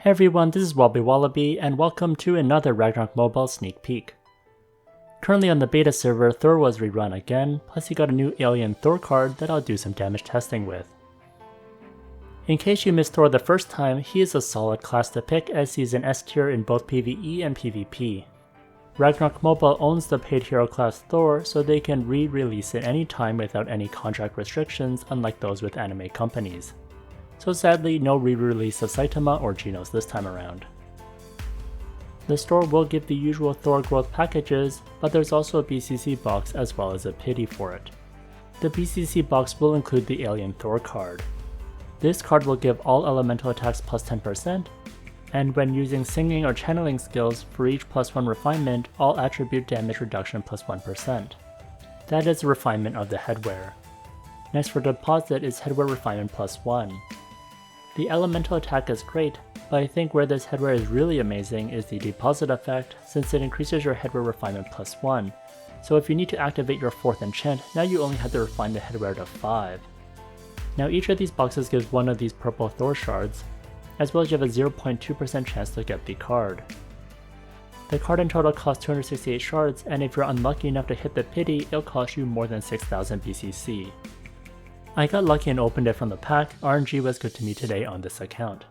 Hey everyone, this is WobblyWallaby and welcome to another Ragnarok mobile sneak peek. Currently on the beta server, Thor was rerun again, plus he got a new Alien Thor card that I'll do some damage testing with. In case you missed Thor the first time, he is a solid class to pick as he's an S tier in both PvE and PvP. Ragnarok Mobile owns the paid hero class Thor, so they can re-release it anytime without any contract restrictions unlike those with anime companies. So sadly, no re-release of Saitama or Genos this time around. The store will give the usual Thor growth packages, but there's also a BCC box as well as a pity for it. The BCC box will include the Alien Thor card. This card will give all elemental attacks plus 10%, and when using singing or channeling skills, for each +1 refinement, all attribute damage reduction plus 1%. That is a refinement of the headwear. Next for deposit is headwear refinement plus 1. The elemental attack is great, but I think where this headwear is really amazing is the deposit effect, since it increases your headwear refinement plus 1. So if you need to activate your 4th enchant, now you only have to refine the headwear to 5. Now each of these boxes gives one of these purple Thor shards, as well as you have a 0.2% chance to get the card. The card in total costs 268 shards, and if you're unlucky enough to hit the pity, it'll cost you more than 6,000 BCC. I got lucky and opened it from the pack. RNG was good to me today on this account.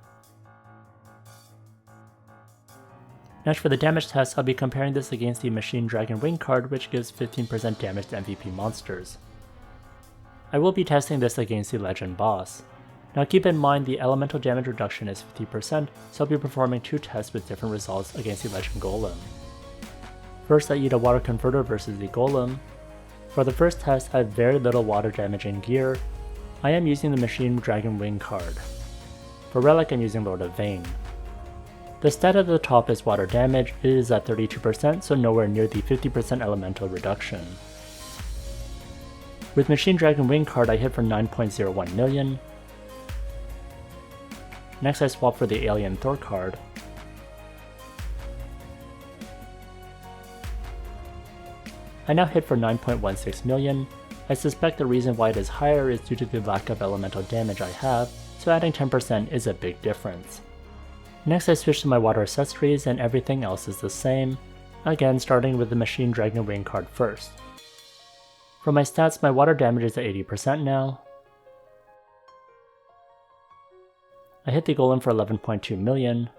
Next for the damage test, I'll be comparing this against the Machine Dragon Wing card, which gives 15% damage to MVP monsters. I will be testing this against the Legend boss. Now keep in mind the elemental damage reduction is 50%, so I'll be performing 2 tests with different results against the Legend Golem. First, I eat a water converter versus the Golem. For the first test, I have very little water damage in gear. I am using the Machine Dragon Wing card. For Relic, I'm using Lord of Vane. The stat at the top is water damage. It is at 32%, so nowhere near the 50% elemental reduction. With Machine Dragon Wing card, I hit for 9.01 million. Next, I swap for the Alien Thor card. I now hit for 9.16 million. I suspect the reason why it is higher is due to the lack of elemental damage I have, so adding 10% is a big difference. Next I switch to my water accessories and everything else is the same, again starting with the Machine Dragon Wing card first. For my stats, my water damage is at 80% now. I hit the Golem for 11.2 million.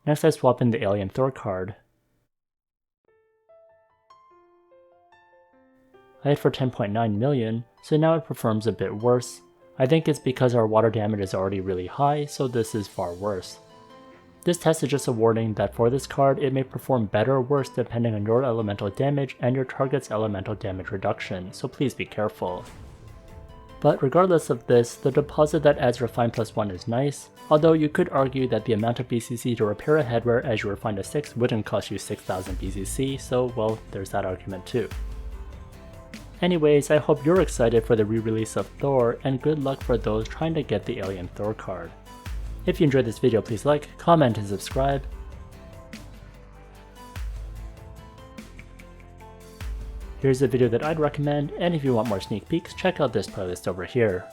Next I swap in the Alien Thor card. I hit for 10.9 million, so now it performs a bit worse. I think it's because our water damage is already really high, so this is far worse. This test is just a warning that for this card, it may perform better or worse depending on your elemental damage and your target's elemental damage reduction, so please be careful. But regardless of this, the deposit that adds Refine plus 1 is nice, although you could argue that the amount of BCC to repair a headwear as you refine to 6 wouldn't cost you 6,000 BCC, so well, there's that argument too. Anyways, I hope you're excited for the re-release of Thor, and good luck for those trying to get the Alien Thor card. If you enjoyed this video, please like, comment, and subscribe. Here's a video that I'd recommend, and if you want more sneak peeks, check out this playlist over here.